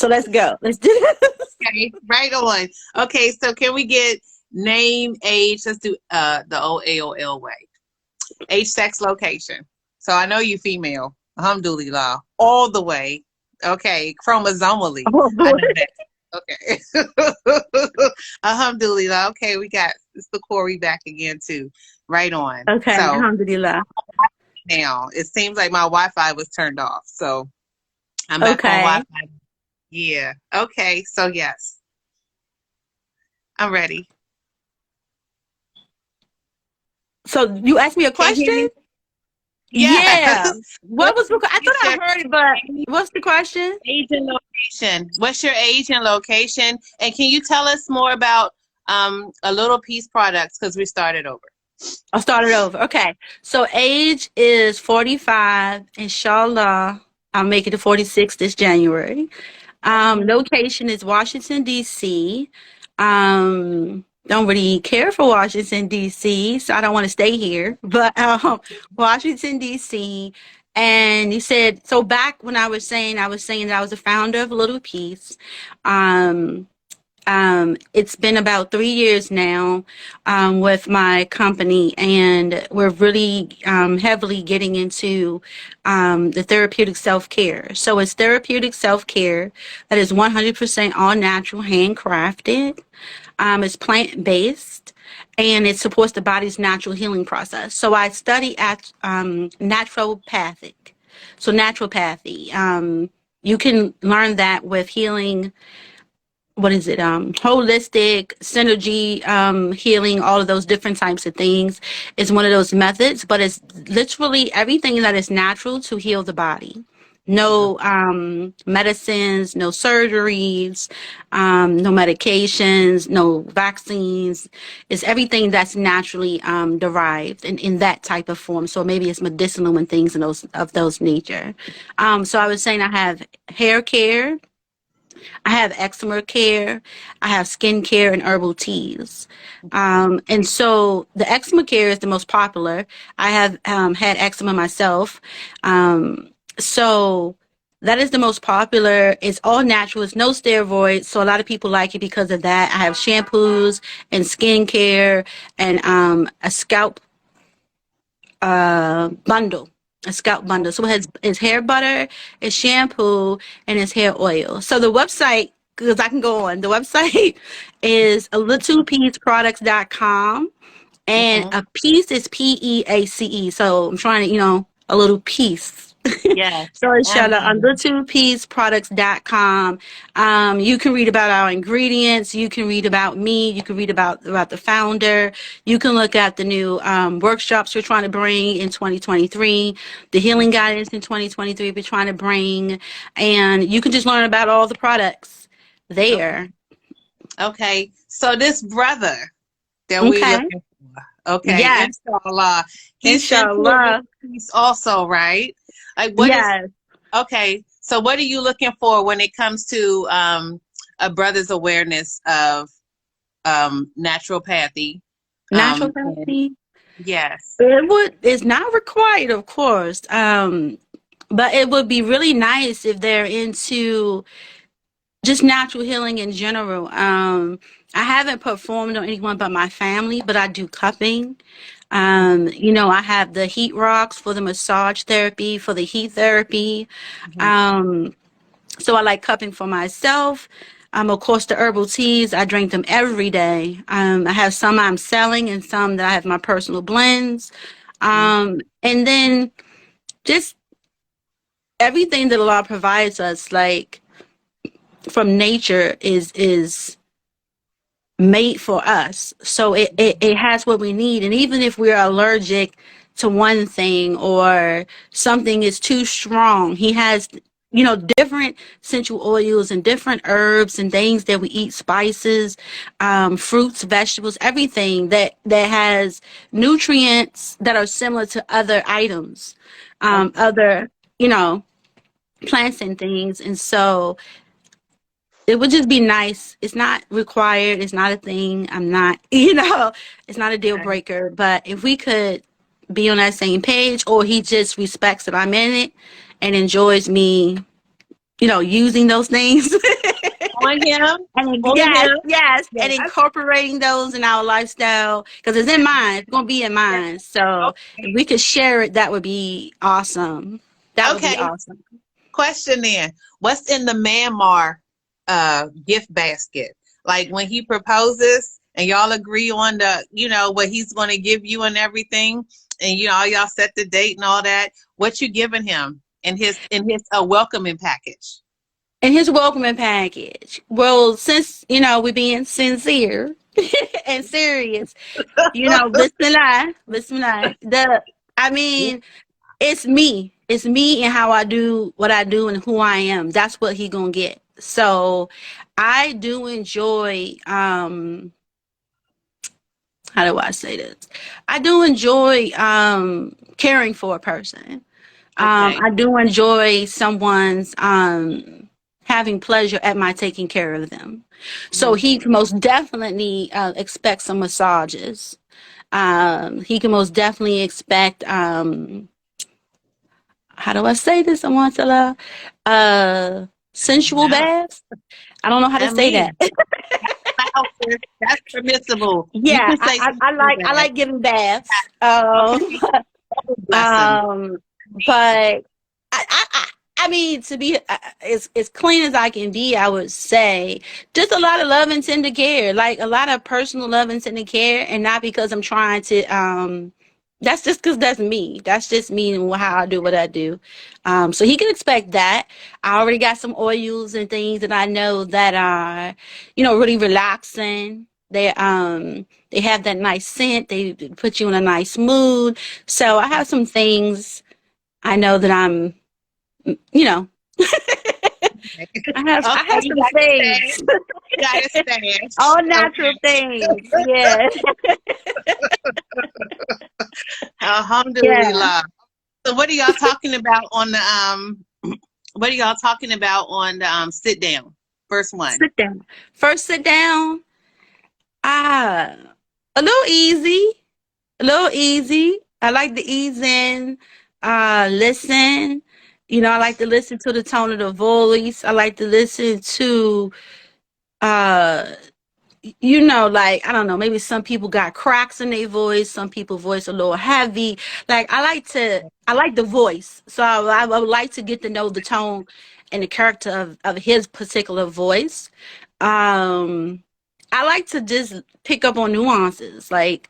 So let's go. Let's do this. Okay, right on. Okay, so can we get name, age? Let's do the old AOL way. Age, sex, location. So I know you female. Alhamdulillah. All the way. Okay, chromosomally. I know that. Okay. Alhamdulillah. Okay, we got it's the Corey back again too. Right on. Okay, So alhamdulillah. now it seems like my Wi-Fi was turned off. So I'm back on Okay. Wi-Fi. Yeah. Okay. So yes, I'm ready. So you asked me a Can you hear question? me? Yeah. Yes. What What was the I is thought I your heard it, but what's the question? age and location? What's your age and location? And can you tell us more about a little piece products because we started over. I'll start it over. Okay. So age is 45. Inshallah, I'll make it to 46 this January. Okay. Location is Washington, D.C. Don't really care for Washington, D.C., so I don't want to stay here. But Washington, D.C. And you said, so back when I was saying that I was the founder of Little Peace. Um, it's been about 3 years now with my company, and we're really heavily getting into the therapeutic self-care. So it's therapeutic self-care that is 100% all natural, handcrafted. It's plant-based, and it supports the body's natural healing process. So I study at naturopathic. So naturopathy. You can learn that with healing, what is it, holistic synergy, healing, all of those different types of things is one of those methods, but it's literally everything that is natural to heal the body. No medicines, no surgeries, no medications, no vaccines. It's everything that's naturally derived in that type of form. So maybe it's medicinal and things in those of those nature. So I was saying I have hair care, I have eczema care, I have skin care, and herbal teas. And so the eczema care is the most popular. I have had eczema myself. So that is the most popular. It's all natural. It's no steroids. So a lot of people like it because of that. I have shampoos and skin care and a scalp bundle, a scalp bundle. So it has it's hair butter, it's shampoo, and it's hair oil. So the website, because I can go on, the website is a littlepieceproducts.com, and Mm-hmm. a piece is Peace. So I'm trying to, a little piece. Yes. So inshallah, on Um, littlepieceproducts.com, you can read about our ingredients. You can read about me. You can read about the founder. You can look at the new workshops we're trying to bring in 2023, the healing guidance in 2023 we're trying to bring, and you can just learn about all the products okay. there. Okay. So this brother that we Okay. looking for, okay, Yes. inshallah, he's into a little Inshallah. piece also, right? Like what is Yes. okay, so what are you looking for when it comes to a brother's awareness of naturopathy? And Naturopathy. yes. It's not required, of course. But it would be really nice if they're into just natural healing in general. I haven't performed on anyone but my family, but I do cupping. I have the heat rocks for the massage therapy, for the heat therapy. Mhm. Um, so I like cupping for myself. Of course, the herbal teas, I drink them every day. I have some I'm selling and some that I have my personal blends. And then just everything that Allah provides us, like from nature, is made for us. So it has what we need. And even if we're allergic to one thing or something is too strong, he has, different essential oils and different herbs and things that we eat, spices, fruits, vegetables, everything that has nutrients that are similar to other items, Okay. other, you know, plants and things. And so it would just be nice. It's not required. It's not a thing. I'm not, it's not a deal Okay. breaker. But if we could be on that same page, or he just respects that I'm in it and enjoys me using those things. On him, And on yes, him. yes, and Yes. incorporating those in our lifestyle because it's in mine. It's gonna be in mine. So if we could share it, that would be awesome. That would be Okay. awesome. Question then. What's in the Myanmar gift basket? Like when he proposes and y'all agree on what he's going to give you and everything, and y'all set the date and all that. What you giving him in his welcoming package? And his welcoming package. Well, since we're being sincere and serious, Bismillah, Bismillah. I mean, it's me. It's me and how I do what I do and who I am. That's what he gonna get. So I do enjoy how do I say this? I do enjoy caring for a person. Okay. I do enjoy someone's having pleasure at my taking care of them. So he Okay. can most definitely expect some massages. He can most definitely expect how do I say this? I want to sensual No. baths. I don't know how to I say mean, that. wow, sis, that's permissible. You Yeah, can say I something like I that. like giving baths. Okay. Double blessing. Um, but I mean, to be as clean as I can be, I would say just a lot of love and tender care, like a lot of personal love and tender care, and not because I'm trying to. That's just because that's me. That's just me and how I do what I do. So he can expect that. I already got some oils and things that I know that are, really relaxing. They have that nice scent. They put you in a nice mood. So I have some things I know that I'm, you know, I Okay, have you some got your stash. things, You got a stash. all natural Okay. things. Yeah, yeah. Alhamdulillah. So what are y'all talking about on the what are y'all talking about on the sit down? First one. Sit down. First, sit down. Ah, a little easy, a little easy. I like to ease in. Listen. I like to listen to the tone of the voice. I like to listen to uh like I don't know, maybe some people got cracks in their voice, some people voice a little heavy. Like I like the voice, so I would like to get to know the tone and the character of his particular voice. Um, I like to just pick up on nuances, like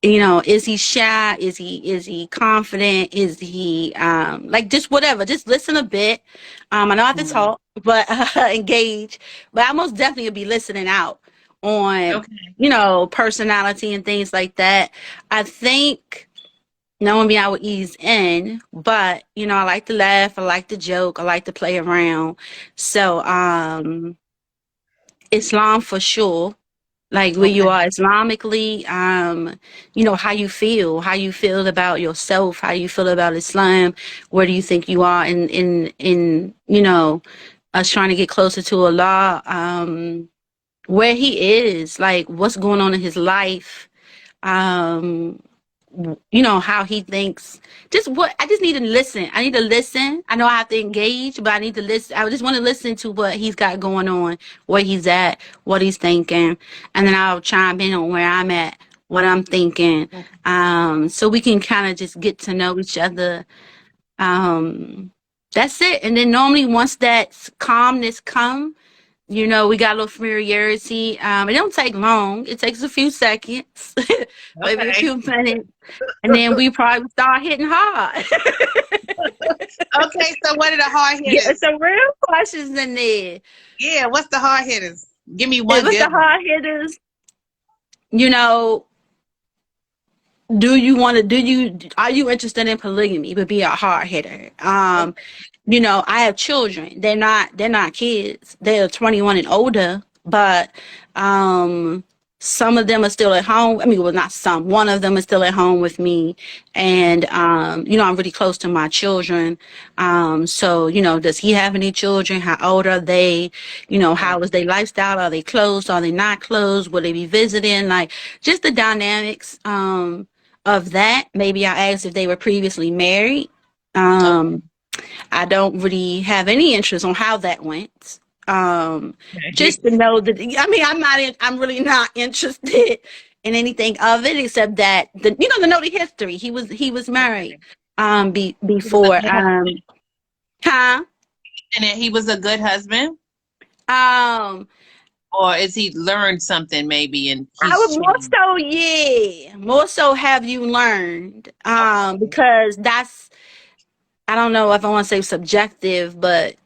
is he shy? Is he confident? Is he like just whatever? Just listen a bit. I know I have to Mhm. talk, but engage. But I most definitely will be listening out on Okay. personality and things like that. I think knowing me, I would ease in, but I like to laugh. I like to joke. I like to play around. So Islam for sure, like where you Okay. are Islamically, how you feel about yourself, how you feel about Islam, where do you think you are in us trying to get closer to Allah, where he is, like what's going on in his life, um, how he thinks. Just what I just need to listen. I need to listen. I know I have to engage, but I need to listen. I just want to listen to what he's got going on, where he's at, what he's thinking, and then I'll chime in on where I'm at, what I'm thinking, so we can kind of just get to know each other. Um, that's it. And then normally once that calmness come, we got a little familiarity. It don't take long. It takes a few seconds, maybe a Okay. few minutes, and then we probably start hitting hard. Okay. So what are the hard Get hitters? some real questions in there. Yeah. What's the hard hitters? Give me If one it's the good one. hard hitters, you know, do you want to, are you interested in polygamy? Would be a hard hitter. I have children. They're not kids. They're 21 and older, but um some of them are still at home. I mean, well, not some. One of them is still at home with me, and I'm really close to my children. So does he have any children? How old are they? Okay. How is their lifestyle? Are they closed? Are they not closed? Will they be visiting? Like just the dynamics of that. Maybe I asked if they were previously married. Okay. Um, I don't really have any interest on how that went. Um, Okay. just to know that, I mean, I'm really not interested in anything of it except that to know the history. He was married, Okay. He was a before, good husband, huh? and he was a good husband, Um, or is he learned something maybe and I he's would more changed? so, yeah, more so have you learned, Okay. because I don't know if I want to say subjective, but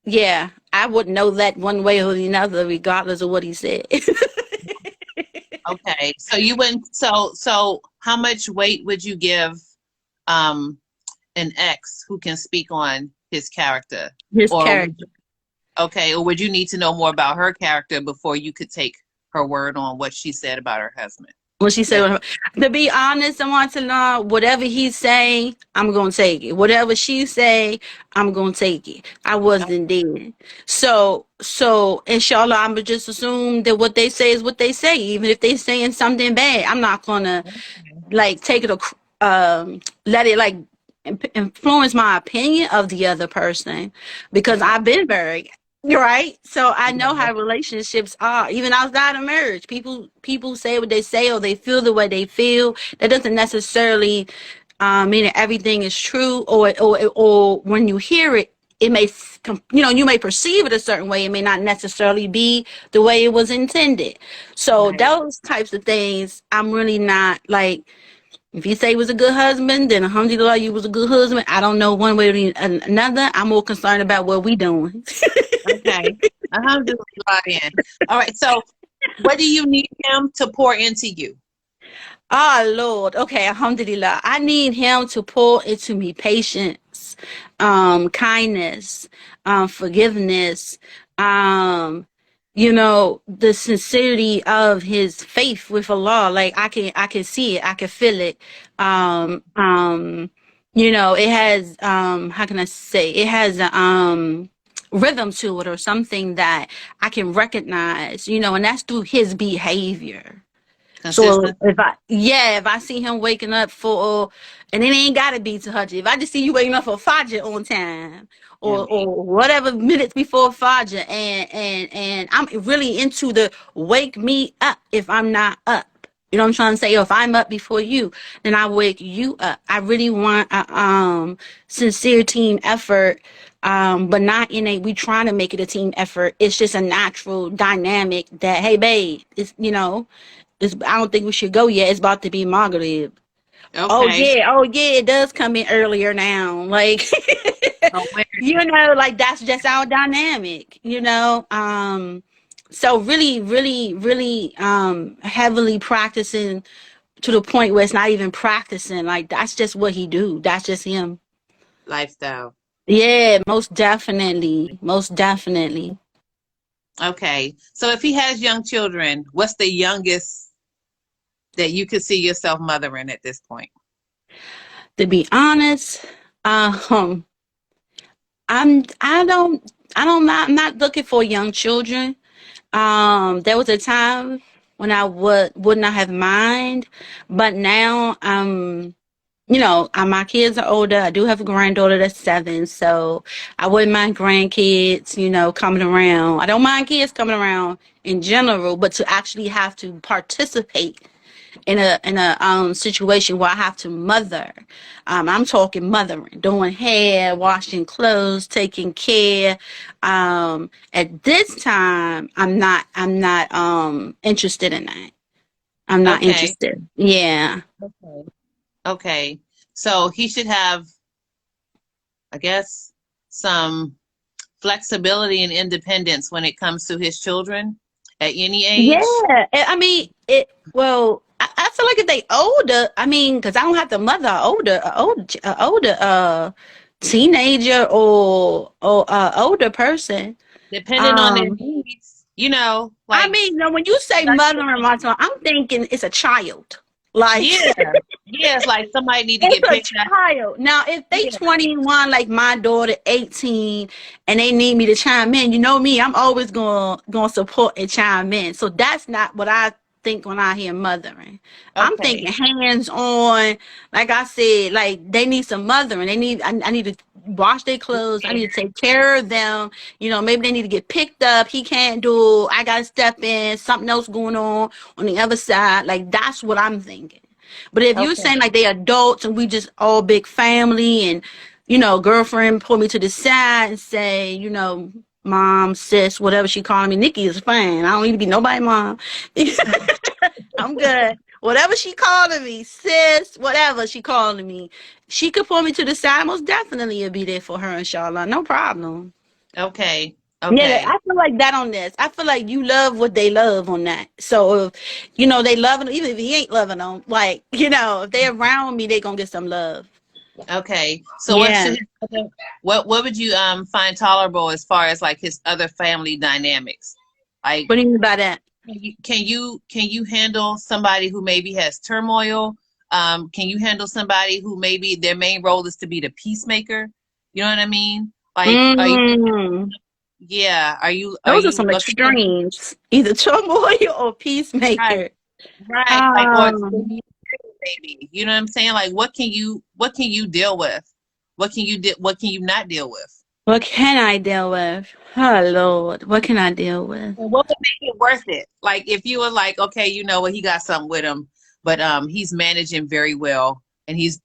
yeah, I would know that one way or the other, regardless of what he said. Okay. So you went. So how much weight would you give um an ex who can speak on his character, His or character. okay, or would you need to know more about her character before you could take her word on what she said about her husband? When she That said, to be honest, I want to know whatever he say, I'm gonna take it. Whatever she say, I'm gonna take it. I wasn't there, so inshallah, I'm gonna just assume that what they say is what they say, even if they saying something bad. I'm not gonna like take it, let it like influence my opinion of the other person, because okay. I've been married, right? So I know Yeah. how relationships are, even outside of marriage. People say what they say, or they feel the way they feel. That doesn't necessarily mean that everything is true, or when you hear it, it may you may perceive it a certain way. It may not necessarily be the way it was intended. So Right. those types of things, I'm really not like, if you say he was a good husband, then alhamdulillah, you was a good husband. I don't know one way or another. I'm more concerned about what we doing. Okay. Alhamdulillah then. All right. So what do you need him to pour into you? Oh Lord. Okay, alhamdulillah. I need him to pour into me patience, kindness, forgiveness, um, the sincerity of his faith with Allah. Like I can see it, I can feel it. It has, how can I say, it has a rhythm to it, or something that I can recognize, and that's through his behavior. So Consistent. if I see him waking up for, and it ain't gotta be to Hajj. If I just see you waking up for Fajr on time, Yeah. or whatever minutes before Fajr, and I'm really into the wake me up if I'm not up. You know what I'm trying to say? Or if I'm up before you, then I wake you up. I really want a sincere team effort, but not in a we trying to make it a team effort. It's just a natural dynamic that, hey babe, I don't think we should go yet. It's about to be Maghrib. Oh Okay. yeah, oh yeah, it does come in earlier now. Like, So where like that's just our dynamic. So really, really, really, heavily practicing to the point where it's not even practicing. Like that's just what he do. That's just him. lifestyle? Yeah, most definitely, most definitely. Okay. So if he has young children, what's the youngest that you could see yourself mothering at this point? To be honest, um, I'm not looking for young children. There was a time when I would not have mind, but now, my kids are older. I do have a granddaughter that's 7, so I wouldn't mind grandkids, coming around. I don't mind kids coming around in general, but to actually have to participate in a situation where I have to mother. I'm talking mothering, doing hair, washing clothes, taking care. At this time, I'm not interested in that. I'm not Okay. interested. Yeah. Okay. Okay. So he should have, I guess, some flexibility and independence when it comes to his children at any age. Yeah. I mean, well, I feel like if they older, I mean, because I don't have to mother a older teenager or older person. Depending on their Um, needs, I like, mean, when you say mothering my son, I'm thinking it's a child. Like, yeah, yeah, it's like somebody need to it's get a picked up. child. Now, if they Yeah, 21, like my daughter 18, and they need me to chime in, you know me, I'm always gonna support and chime in. So that's not what I think when I hear mothering. I'm thinking Okay. hands on. Like I said, like they need some mothering. I need to wash their clothes. I Okay. need to take care of them. You know, maybe they need to get picked up. He can't do. I got to step in. Something else going on the other side. Like that's what I'm thinking. But if you're saying Okay. like they adults and we just all big family and girlfriend pull me to the side and say, mom, sis, whatever she calling me, Nikki is fine. I don't need to be nobody mom. I'm good. Whatever she calling me, sis, whatever she calling me, she could pull me to the side. Most definitely will be there for her, inshallah. No problem. Okay. Yeah, Okay. I feel like that on this. I feel like you love what they love on that. So if they loving even if he ain't loving them, like, if they around me, they gonna get some love. Okay. So what Yeah. should his other, what would you find tolerable as far as like his other family dynamics? Like What do you mean by that? can you handle somebody who maybe has turmoil? Can you handle somebody who maybe their main role is to be the peacemaker? You know what I mean? Like are you Mm. yeah, are Those are you some looking for extremes. Either turmoil or right, peacemaker. right, like or Um, maybe. You know what I'm saying? Like what can you deal with? What can you not deal with? what can I deal with? Oh Lord, what can I deal with? And what would make it worth it? Like if you were like, okay, you know what, he got something with him, but he's managing very well and he's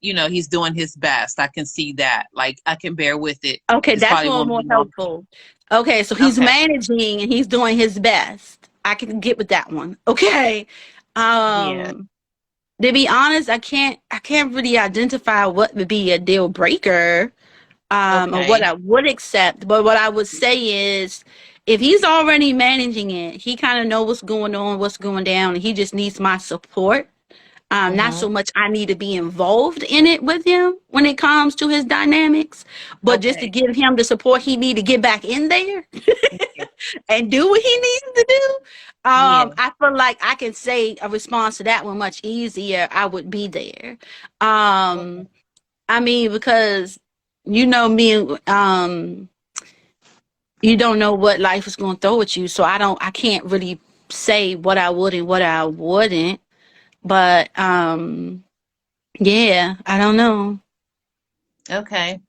doing his best. I can see that. Like I can bear with it. Okay, This that's a probably little won't more be long. helpful. Okay, so he's Okay. managing and he's doing his best. I can get with that one. Okay. Yeah. Um, to be honest, I can't really identify what would be a deal breaker, or what Okay. I would accept. But what I would say is if he's already managing it, he kind of know what's going on, what's going down, and he just needs my support. Not Mm-hmm. so much I need to be involved in it with him when it comes to his dynamics, but just to Okay. give him the support he need to get back in there Yeah. and do what he needs to do. Yeah. I feel like I can say a response to that one much easier. I would be there. Um, Okay. I mean, because you know me, you don't know what life is going to throw at you, so I can't really say what I would and what I wouldn't. But yeah, I don't know. Okay.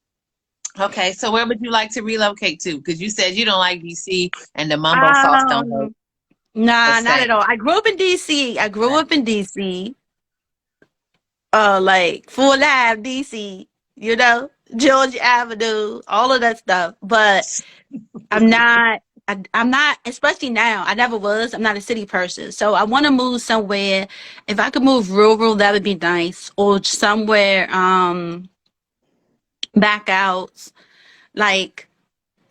Okay. So where would you like to relocate to? Because you said you don't like DC and the mumbo sauce don't know Um, nah, what's not at saying. all. I grew up in DC. I grew up in DC. Like full live DC. Georgia Avenue, all of that stuff. But I'm not. I'm not, especially now. I never was. I'm not a city person, so I want to move somewhere. If I could move rural, that would be nice, or somewhere back out. Like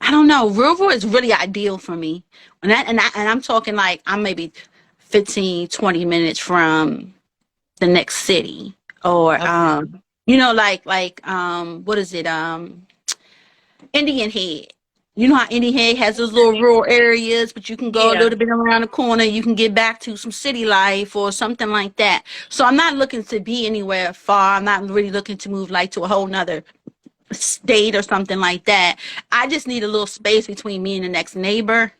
I don't know. Rural is really ideal for me. And I'm talking like I'm maybe 15, 20 minutes from the next city. Or Okay. what is it? Indian Head. You know how Indian Head has those little rural areas, but you can go a Yeah. little bit around the corner, you can get back to some city life or something like that. So I'm not looking to be anywhere far. I'm not really looking to move like to a whole nother state or something like that. I just need a little space between me and the next neighbor.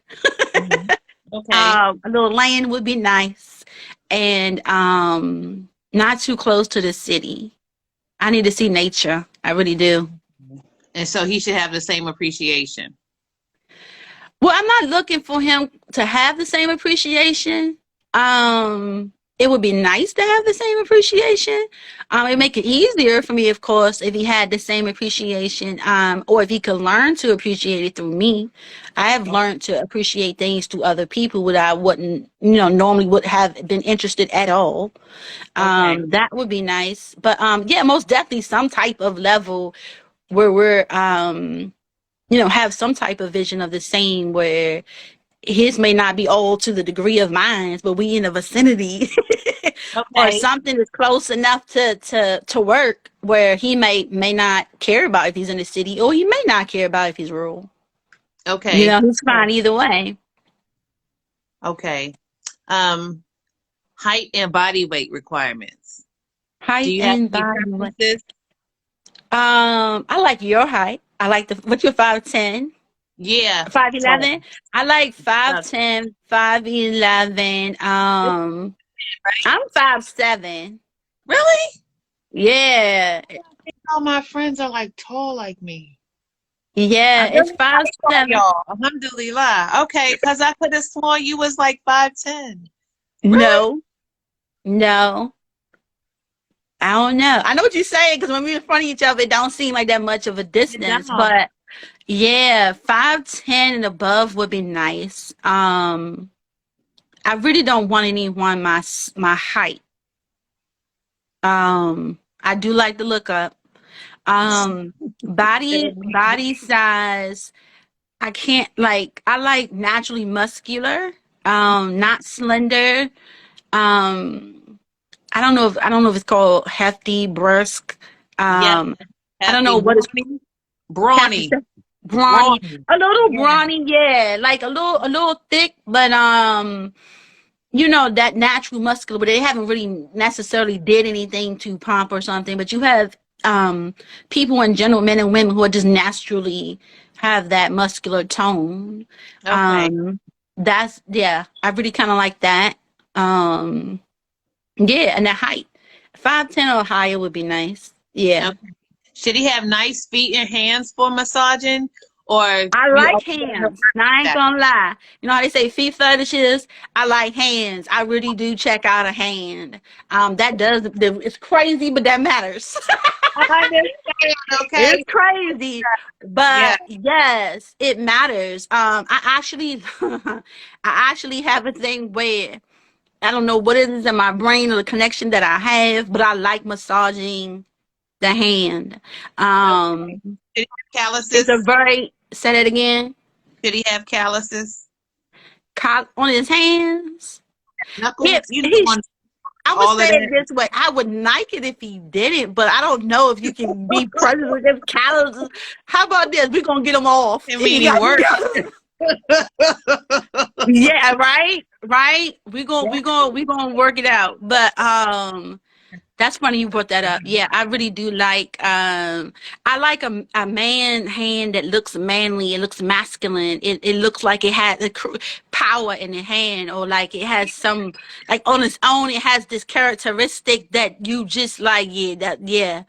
Hmm. Okay. A little land would be nice, and not too close to the city. I need to see nature. I really do. And so he should have the same appreciation. Well, I'm not looking for him to have the same appreciation. It would be nice to have the same appreciation. It'd make it easier for me, of course, if he had the same appreciation, or if he could learn to appreciate it through me. I have learned to appreciate things through other people that I wouldn't, normally would have been interested at all. Okay. That would be nice. But yeah, most definitely some type of level where we're have some type of vision of the same where his may not be old to the degree of mine, but we in the vicinity or Okay. something is close enough to work where he may not care about if he's in the city or he may not care about if he's rural. Okay. He's fine either way. Okay. Um, height and body weight requirements. Do Height you have and any body weight. preferences? I like your height. I like what you're 5'10". Yeah. Five Tall. eleven. I like five Uh, ten, 5'11". I'm 5'7". Really? Yeah, All my friends are like tall like me. yeah, I'm it's really five proud of seven. y'all. Alhamdulillah. Okay, because I could have sworn you was like 5'10". Really? No, no, I don't know. I know what you're saying because when we're in front of each other, it don't seem like that much of a You distance. don't. But yeah, 5'10" and above would be nice. I really don't want anyone my height. I do like to look up. Body size. I can't like. I like naturally muscular. Not slender. Um, I don't know if it's called hefty, brusque. Yes, I don't hefty, know what it's brawny, hefty, brawny, brawny, brawny. a little Yeah. brawny, yeah, like a little thick, but you know, that natural muscular, but they haven't really necessarily did anything to pump or something. But you have people in general, men and women, who are just naturally have that muscular tone. Okay. Um, that's yeah, I really kind of like that. Um, yeah, and the height, 5'10" or higher would be nice. Yeah. Okay. Should he have nice feet and hands for massaging, or I you like always let him hands. work Now, I ain't that? gonna lie. You know how they say feet fetishes? I like hands. I really do check out a hand. That does it's crazy, but that matters. I understand. It's Okay. crazy, Yeah. but yes, it matters. I actually, I actually have a thing where I don't know what it is in my brain or the connection that I have, but I like massaging the hand. Okay. Um, Should he have it's a calluses? very, say that again, Should he have calluses? on his hands. If Knuckles? You know, he, on I would all say of it that. this way, I would like it if he didn't, but I don't know if you can be present with them calluses. How about this? We're gonna get them off. I You mean, he got, you works. got, yeah, right, right. We gonna work it out. But that's funny you brought that up. Yeah, I really do like I like a man hand that looks manly, it looks masculine. It looks like it has power in the hand, or like it has some, like on its own it has this characteristic that you just like, yeah, that yeah.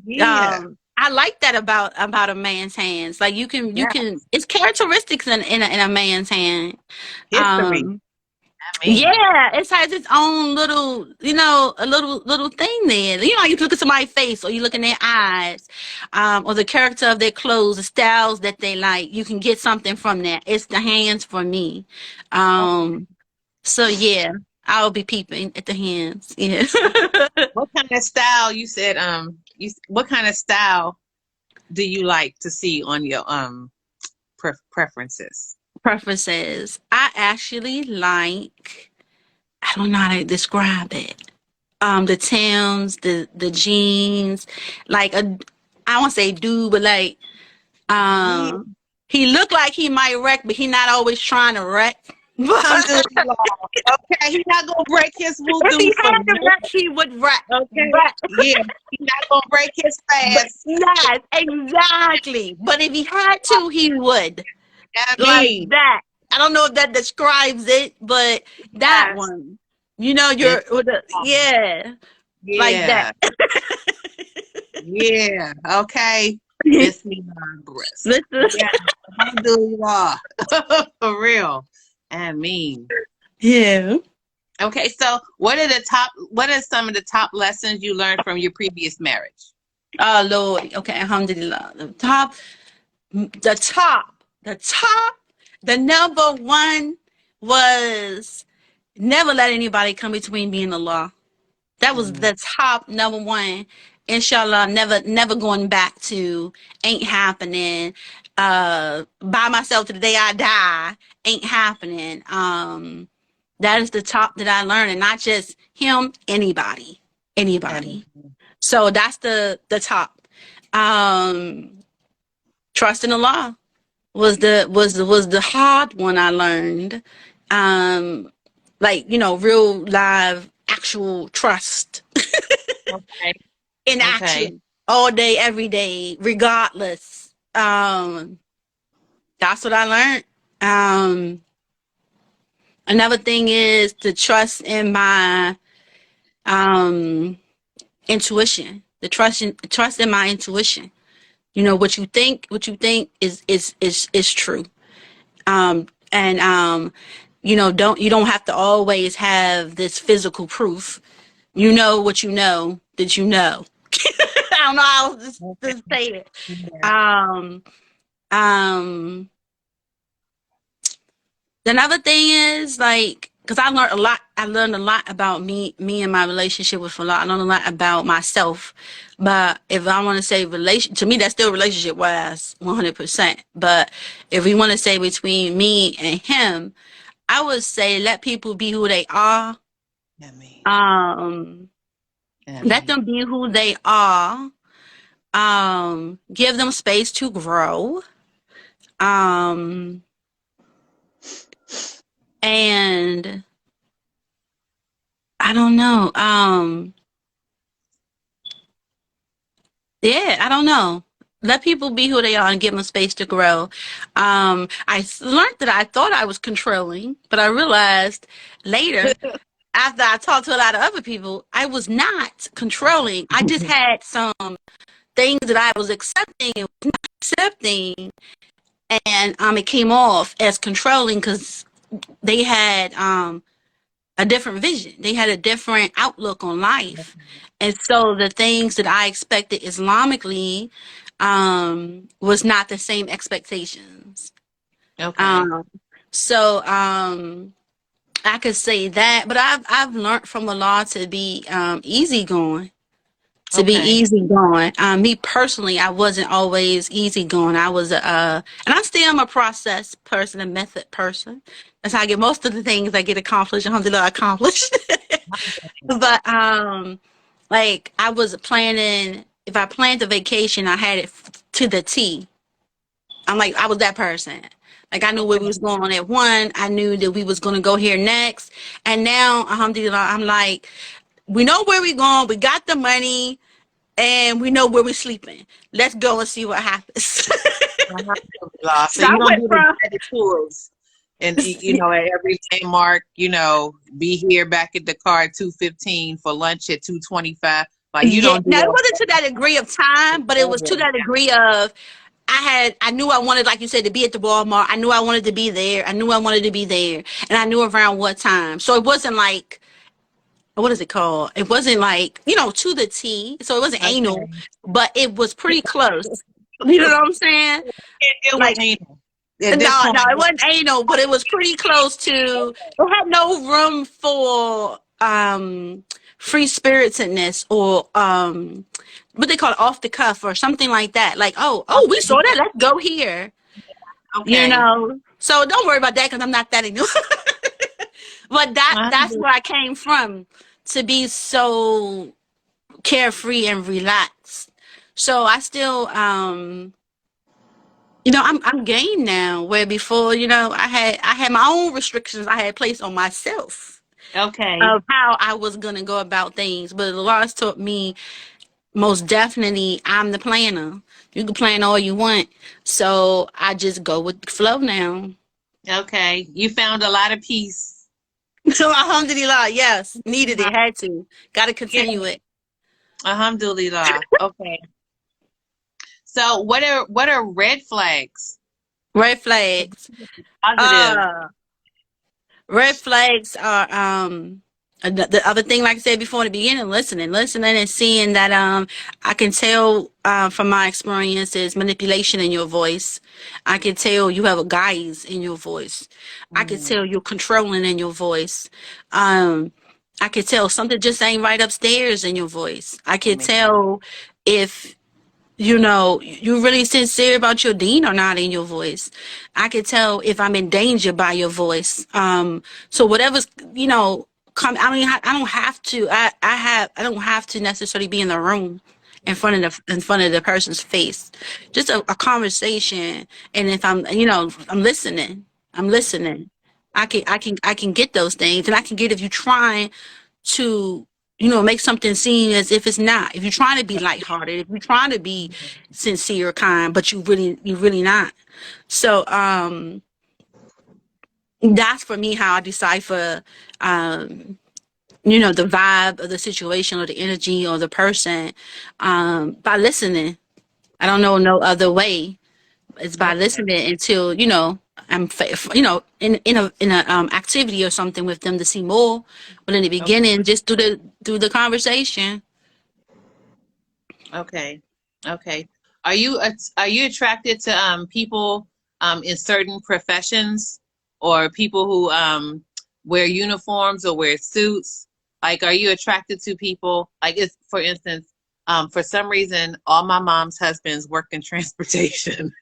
Yeah. I like that about a man's hands. Like you Yeah. can it's characteristics in a man's hand. History. Um I mean, yeah, it has its own little, you know, a little thing there. You know, you look at somebody's face, or you look in their eyes, or the character of their clothes, the styles that they like. You can get something from that. It's the hands for me. okay. Um, so yeah, I'll be peeping at the hands. Yeah. What kind of style you said? What kind of style do you like to see on your preferences? Preferences. I actually like. I don't know how to describe it. The Tims, the jeans, like a I won't say dude, but like Yeah. he looked like he might wreck, but he not always trying to wreck. But Alhamdulillah. Okay, he's not gonna break his if wudu he for had to no. wreck, he would wreck. Okay. But Yeah, he's not gonna break his but fast. yes, exactly. But if he had to, he would. I Like mean, that. I don't know if that describes it, but that yes. one. You know, This, you're with the yeah, like that. yeah, yeah. Okay. Bismillah breast. Listen. Yeah. Alhamdulillah. For real. I mean. Yeah. Okay, so what are some of the top lessons you learned from your previous marriage? Oh Lord. Okay, alhamdulillah. The top, the number one was never let anybody come between me and Allah. That was Mm, the top number one. Inshallah, never going back to, ain't happening. By myself to the day I die, ain't happening. That is the top that I learned, and not just him, anybody. and Anybody. So that's the top. Um, trust in Allah was the hard one I learned. Um, like, you know, real live actual trust okay, in okay. action all day, every day, regardless. That's what I learned. Um, Another thing is to trust in my um intuition. The trust in my intuition. You know what you think is true. And don't you don't have to always have this physical proof. You know what you know that you know. I don't know how to Okay. say it. Yeah. Um, um, Another thing is like, because I learned a lot. I learned a lot about me and my relationship with Allah. I learned a lot about myself. But if I want to say relation, to me, that's still relationship wise, 100%. But if we want to say between me and him, I would say let people be who they are. I mean, Um, I Let mean, them be who they are. Give them space to grow. Um, and I don't know. Yeah, I don't know. Let people be who they are and give them space to grow. Learned that I thought I was controlling, but I realized later, after I talked to a lot of other people, I was not controlling. I just had some things that I was accepting and was not accepting, and it came off as controlling because they had a different vision. They had a different outlook on life. And so the things that I expected Islamically was not the same expectations. okay. Um, I could say that, but I've learned from Allah to be easygoing. To be Okay. easygoing. Me personally, I wasn't always easygoing. I was and I still am a process person, a method person. That's how I get most of the things I get accomplished. Alhamdulillah, accomplished. But like I was planning. If I planned a vacation, I had it to the T. I'm like I was that person. Like I knew where we Okay. was going on at one. I knew that we was gonna go here next. And now, alhamdulillah, I'm like, we know where we going. We got the money and we know where we're sleeping. Let's go and see what happens. Alhamdulillah. So So I you don't went do the from guided tours, and at every landmark, be here back at the car at 2:15 for lunch at 2:25. Like you yeah, don't do now it that. wasn't to that degree of time, but it was to that degree of I knew I wanted, like you said, to be at the Walmart. I knew I wanted to be there. I knew I wanted to be there, and I knew around what time. So it wasn't like, what is it called? It wasn't like, to the T. So it wasn't anal, Okay. but it was pretty close. You know what I'm saying? Can't deal with Like, anal at this no, point. no, it wasn't anal, but it was pretty close to. It had no room for free spiritedness or what they call it, off the cuff or something like that. Like, oh, we saw that. Let's go here. You Okay. know. So don't worry about that because I'm not that anymore. But that's Alhamdulillah. where I came from, to be so carefree and relaxed. So I still I'm game now where before, I had my own restrictions I had placed on myself Okay. of how I was gonna go about things. But the Lord's taught me most definitely I'm the planner. You can plan all you want. So I just go with the flow now. Okay. You found a lot of peace. So alhamdulillah, yes. Needed it, had to. Gotta Yeah. continue it. Alhamdulillah. Okay. So what are red flags? Red flags. Positive. Uh Red flags are the other thing, like I said before in the beginning, listening and seeing that I can tell from my experiences manipulation in your voice. I can tell you have a guise in your voice. I can Mm, tell you're controlling in your voice. Um I can tell something just ain't right upstairs in your voice. I I can mean, tell if you really sincere about your dean or not in your voice. I can tell if I'm in danger by your voice. So whatever's, come, I mean, I don't have to, I don't have to necessarily be in the room in front of the person's face. Just a conversation. And if I'm listening, I'm listening. I can get those things, and I can get if you trying to make something seem as if it's not. If you're trying to be lighthearted, if you're trying to be sincere, kind, but you really not. So that's for me how I decipher, um, the vibe of the situation or the energy or the person, by listening. I don't know no other way. It's by Okay. listening until, I'm, in a activity or something with them to see more. But in the Okay. beginning, just do the conversation. Okay. Okay. Are you attracted to people in certain professions, or people who wear uniforms or wear suits? Like, are you attracted to people like, it's for instance, for some reason all my mom's husbands work in transportation.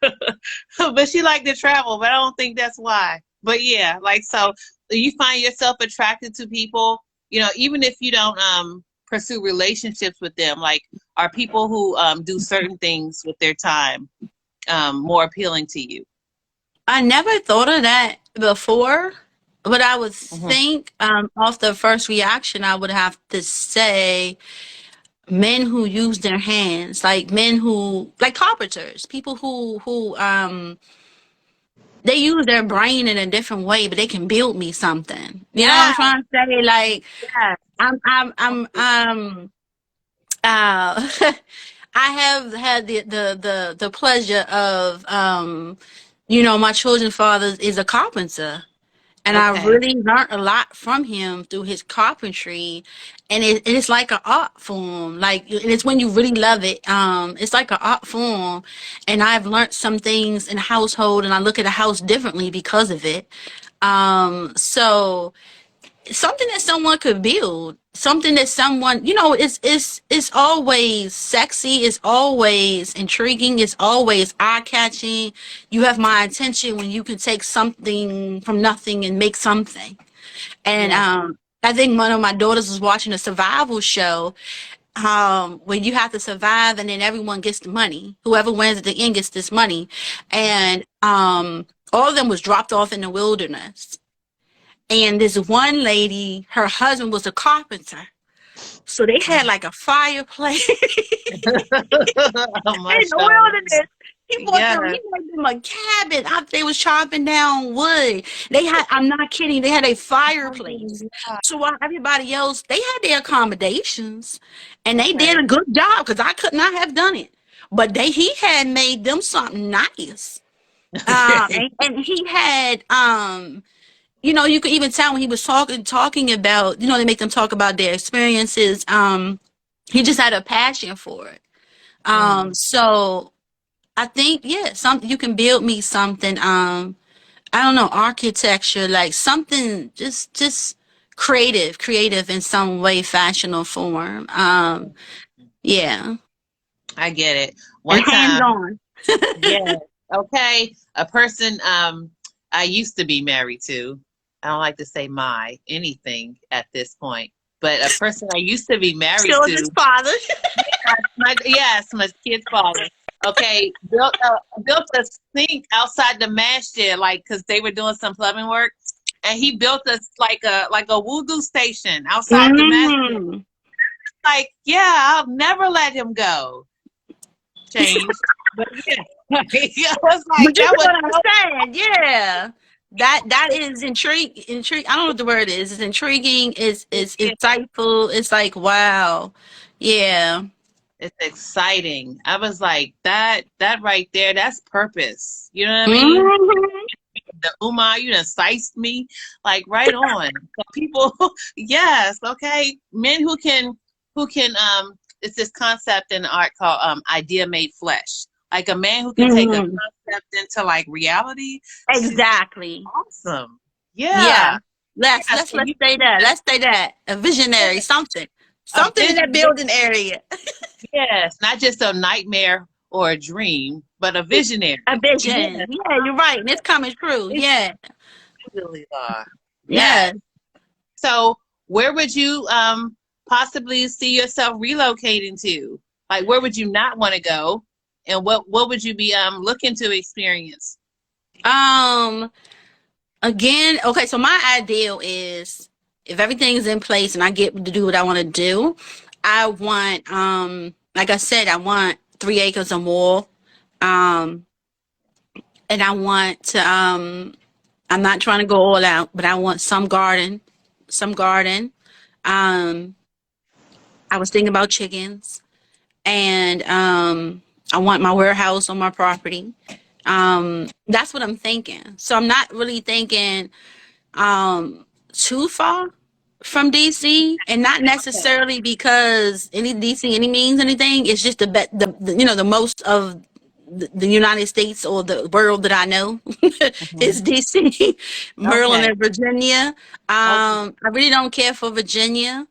But she liked to travel, but I don't think that's why. But yeah, like, so do you find yourself attracted to people, even if you don't pursue relationships with them? Like, are people who do certain things with their time more appealing to you? I never thought of that before, but I would Hmm. think, off the first reaction, I would have to say men who use their hands, like men who, like carpenters, people who they use their brain in a different way, but they can build me something. You know what I'm Yeah, trying to say? Like, yeah. I'm I have had the pleasure of, my children's father is a carpenter. And I Okay. really learned a lot from him through his carpentry, and it's like an art form. Like, and it's when you really love it. It's like an art form, and I've learned some things in household, and I look at a house differently because of it. So something that someone could build, something that someone, it's always sexy, it's always intriguing, it's always eye catching. You have my attention when you can take something from nothing and make something. And Yes. I think one of my daughters was watching a survival show, where you have to survive and then everyone gets the money. Whoever wins at the end gets this money. And all of them was dropped off in the wilderness. And this one lady, her husband was a carpenter. So they had like a fireplace in the Mashallah. wilderness. Yes. He made them a cabin out they was chopping down wood. I'm not kidding, they had a fireplace. So while everybody else, they had their accommodations and they did Okay. a good job because I could not have done it. But he had made them something nice. Okay. And he had, you could even tell when he was talking about, they make them talk about their experiences. He just had a passion for it. Mm. So I think, yeah, something you can build me something. I don't know, architecture, like something just creative in some way, fashion or form. Yeah, I get it. and One hands time, on. yes. Okay. A person I used to be married to. I don't like to say my anything at this point, but a person I used to be married Children's to. father. My kid's father. Okay, built a sink outside the masjid, like, because they were doing some plumbing work, and he built us like a wudu station outside the masjid. Mm. Like, yeah, I'll never let him go. Change, but yeah, it was like But you that get was what I'm so. saying, yeah. That is intrigue. I don't know what the word is. It's intriguing. It's Yeah, insightful. It's like, wow, yeah. it's exciting. I was like, that right there, that's purpose. You know what I mean? Hmm. The Umar, you done sized me, like, right on. So people, yes, okay, men who can it's this concept in art called idea made flesh. Like a man who can take a Hmm. concept into like reality. She's Exactly. awesome. Yeah. Yeah, Let's yes, let's and let's you say that. Let's say that. A visionary, something, a something in that vision, building area. yes, not just a nightmare or a dream, but a A visionary. vision. Yes, Yeah, you're right. And it's coming true. it's Yeah. really are. Yeah. Yes. So, where would you possibly see yourself relocating to? Like, where would you not want to go, and what would you be looking to experience? Um. Again, okay, so my ideal is if everything's in place and I get to do what I want to do, I want, like I said, I want 3 acres or more. Um, and I want to, I'm not trying to go all out, but I want some garden, some garden. Um, I was thinking about chickens, and I want my warehouse on my property. That's what I'm thinking. So I'm not really thinking too far from DC, and not Okay. necessarily because any DC any means anything. It's just the you know the most of the United States or the world that I know is Mhm. DC, Maryland, Okay. and Virginia. Okay. I really don't care for Virginia.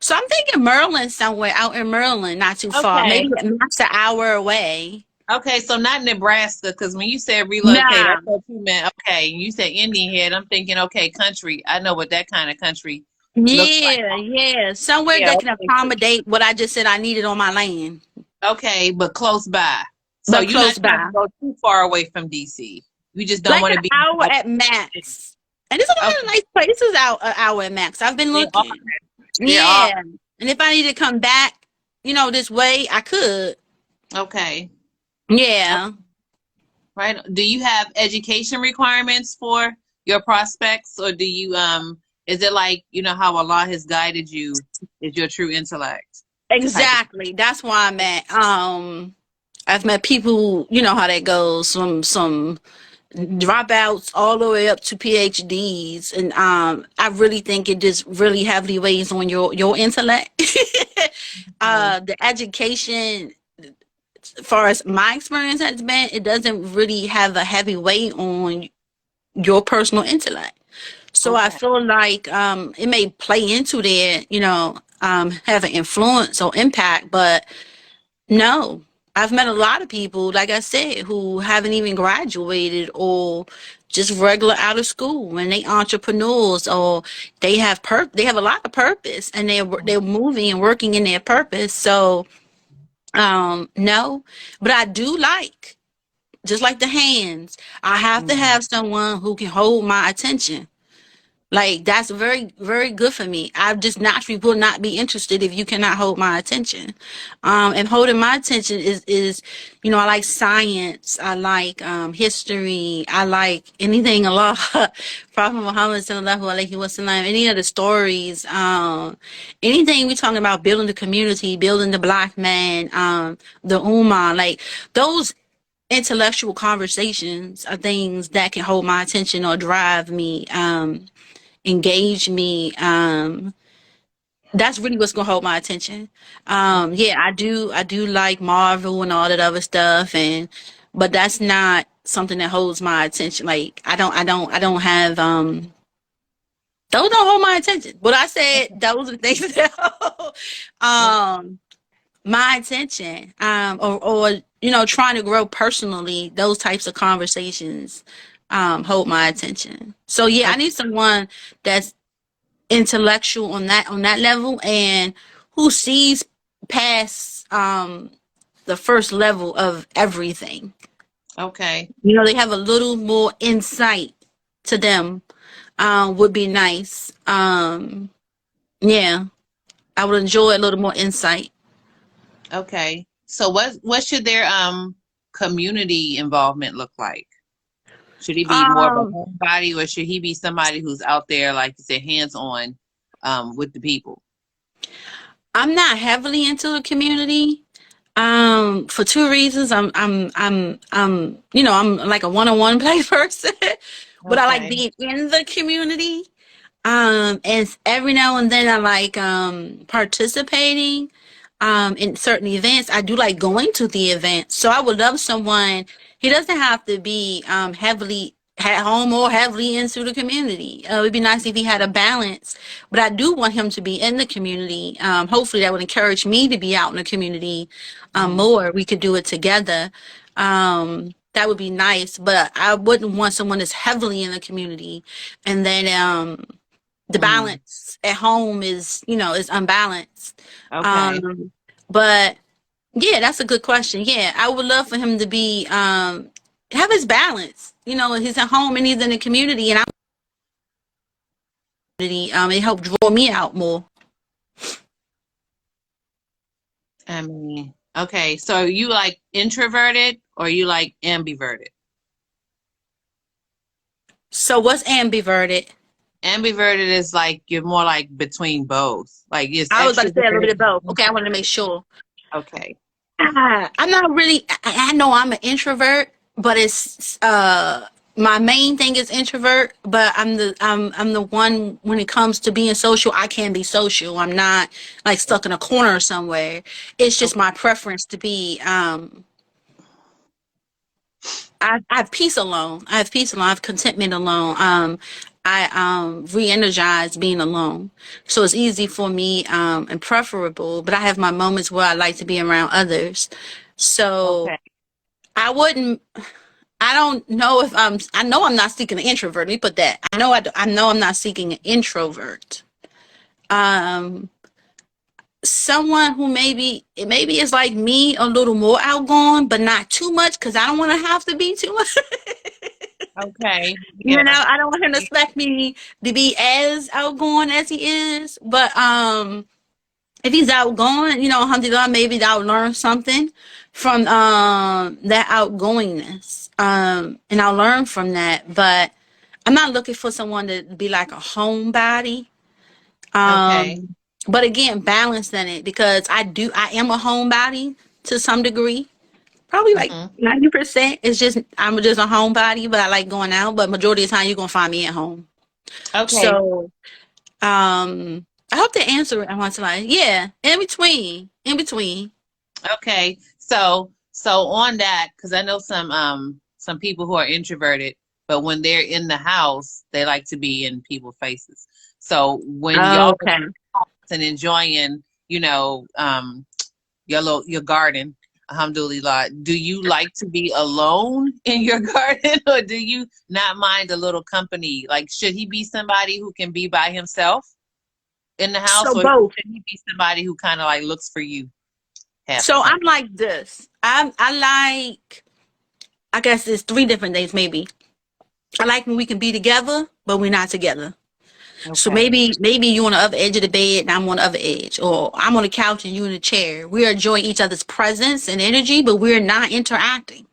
So I'm thinking Maryland somewhere out in Maryland, not too far. Maybe Okay. at max an hour away. Okay. So not Nebraska, because when you said relocate, I Nah. thought you meant okay. You said Indian Head. I'm thinking okay, country. I know what that kind of country looks like. Yeah, yeah. Somewhere Yeah. that can Okay. accommodate what I just said I needed on my land, Okay, but close by. So but you're not close trying to by. go too far away from DC. You just don't Like want an to be hour like, at max. And there's a lot of okay. nice places out an hour at max. I've been There are. looking. There are. Yeah. And if I need to come back, this way, I could. Okay. Yeah. Right. Do you have education requirements for your prospects, or do you is it like, how Allah has guided you is your true intellect type of Exactly. That's where I'm at. I've met people, you know how that goes, some dropouts all the way up to PhDs, and I really think it just really heavily weighs on your intellect. thing? The education, as far as my experience has been, it doesn't really have a heavy weight on your personal intellect. So I Okay. feel like it may play into there, have an influence or impact, but no, I've met a lot of people, like I said, who haven't even graduated or just regular out of school, and they entrepreneurs, or they have a lot of purpose, and they're moving and working in their purpose. So no, but I do like, just like the hands, I have to Mhm. have someone who can hold my attention. Like that's very, very good for me. I just naturally will not be interested if you cannot hold my attention. And holding my attention is, I like science. I like history. I like anything Allah, Prophet Muhammad sallallahu alaihi wasallam. Any of the stories. Anything we talking about building the community, building the black man, the ummah, like those intellectual conversations are things that can hold my attention or drive me. Engage me. That's really what's gonna hold my attention. Yeah, I do like Marvel and all that other stuff, and but that's not something that holds my attention. Like I don't have those don't hold my attention. What I said, those are the things that hold my attention. Or trying to grow personally, those types of conversations hold my attention. So yeah, I Okay. need someone that's intellectual on that level, and who sees past the first level of everything. Okay. They have a little more insight to them. Would be nice. Yeah, I would enjoy a little more insight. Okay. So what should their community involvement look like? Should he be more of a um homebody, or should he be somebody who's out there, like you said, hands on with the people? I'm not heavily into the community for two reasons. I'm like a one-on-one play person, but I like Okay. being in the community. And every now and then I like participating in certain events. I do like going to the events. So I would love someone. He doesn't have to be heavily at home or heavily into the community. It'd be nice if he had a balance, but I do want him to be in the community. Hopefully that would encourage me to be out in the community Mhm. more. We could do it together. That would be nice, but I wouldn't want someone that's heavily in the community and then the Mm. balance at home is unbalanced. Okay. But yeah, that's a good question. Yeah, I would love for him to be have his balance. He's at home and he's in the community, and I'm in the community. It helped draw me out more. I mean, okay. So you like introverted or you like ambiverted? So what's ambiverted? Ambiverted is like you're more like between both. Like it's I was about to say a little bit extroverted. of both. Okay, I want to make sure. Okay. I'm not really. I know I'm an introvert, but it's my main thing is introvert. But I'm the one when it comes to being social. I can be social. I'm not like stuck in a corner somewhere. It's just Okay. my preference to be. I have peace alone. I have peace alone. I have contentment alone. I re-energize being alone, so it's easy for me and preferable. But I have my moments where I like to be around others. So Okay. I wouldn't. I don't know if I'm. I know I'm not seeking an introvert. Let me put that. I know. I know I'm not seeking an introvert. Um, someone who maybe is like me, a little more outgoing, but not too much, because I don't want to have to be too much. Okay. You Yeah. know, I don't want him to expect me to be as outgoing as he is. But if he's outgoing, alhamdulillah, maybe I'll learn something from that outgoingness. And I'll learn from that. But I'm not looking for someone to be like a homebody. Okay. But again, balance in it, because I am a homebody to some degree. Probably like Hmm. 90%. It's just I'm just a homebody, but I like going out. But majority of the time, you're gonna find me at home. Okay. So, I hope to answer it. I want to like, yeah, in between. Okay. So on that, because I know some people who are introverted, but when they're in the house, they like to be in people's faces. So when y'all are Okay. and enjoying, you know, your garden, alhamdulillah, do you like to be alone in your garden, or do you not mind a little company? Like, should he be somebody who can be by himself in the house, So or both. should he be somebody who kind of like looks for you half the So I'm time? like this. I like. I guess it's three different things. Maybe I like when we can be together, but we're not together. So Okay. maybe you on the other edge of the bed and I'm on the other edge, or I'm on the couch and you in the chair. We are enjoying each other's presence and energy, but we're not interacting.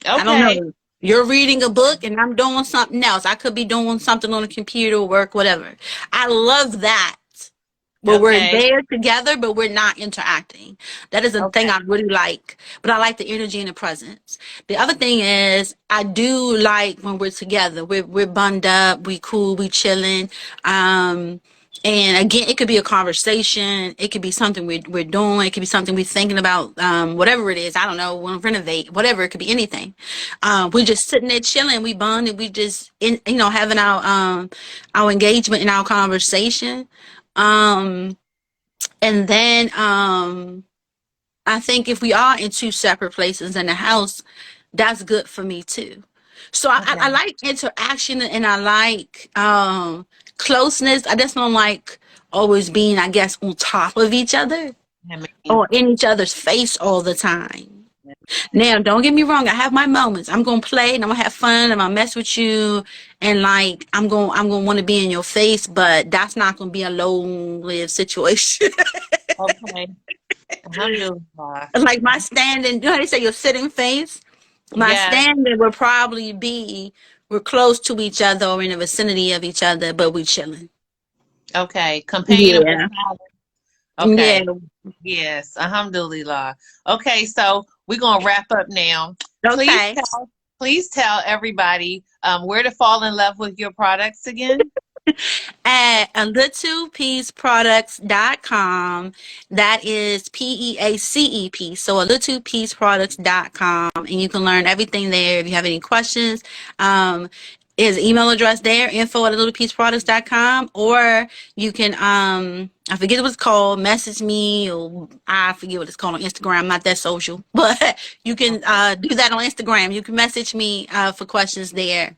I don't Okay. know. You're reading a book and I'm doing something else. I could be doing something on the computer, work, whatever. I love that. Where we're Okay. there together, but we're not interacting. That is a thing Okay. I really like. But I like the energy and the presence. The other thing is I do like when we're together. We're bunned up, we cool, we chilling. Um and again, it could be a conversation. It could be something we're doing. It could be something we're thinking about. Whatever it is, I don't know. Want to renovate, whatever. It could be anything. We're just sitting there chilling. We bond and we just, having our engagement in our conversation. Um, and then I think if we are in two separate places in the house, that's good for me too. So I Okay. like interaction and I like closeness. I just don't like always being, I guess, on top of each other I mean, or in each other's face all the time. Now, don't get me wrong. I have my moments. I'm gonna play and I'm gonna have fun. I'm gonna mess with you, and like I'm gonna want to be in your face. But that's not gonna be a long-lived situation. okay. Alhamdulillah. Like my standing, you know how they say your sitting face? My Yes. standing would probably be we're close to each other or in the vicinity of each other, but we chilling. Okay. Companionable. Yeah. Yeah. Okay. Yes. Alhamdulillah. Okay. So we're gonna wrap up now. Please Okay. please tell everybody where to fall in love with your products again. At a littlepeaceproducts.com. That is PEACEP. So a littlepeaceproducts.com. And you can learn everything there. If you have any questions, is email address there, info at littlepeaceproducts.com, or you can I forget what it's called, message me, or I forget what it's called on Instagram. I'm not that social. But you can Okay. do that on Instagram. You can message me for questions there.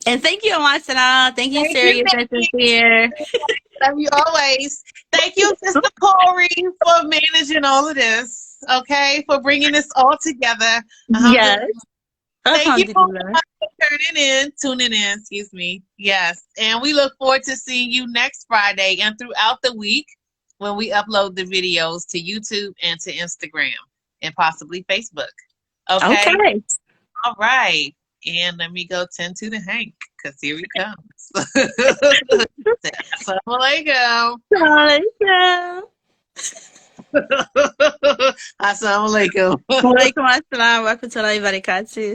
And thank you, Amasana. Thank you, Thank you, Serious and Nikki. Sincere. Love you always. Thank you, Sister Corey, for managing all of this. Okay, for bringing this all together. Yes. Alhamdulillah. Thank you for Alhamdulillah. tuning in, excuse me. Yes. And we look forward to seeing you next Friday and throughout the week when we upload the videos to YouTube and to Instagram and possibly Facebook. Okay. Okay. All right. And let me go tend to the Hank, because here he comes. Assalamu alaikum. Waalaikum. Assalamu alaikum. Waalaikum assalam wa rahmatullahi wa barakatuh.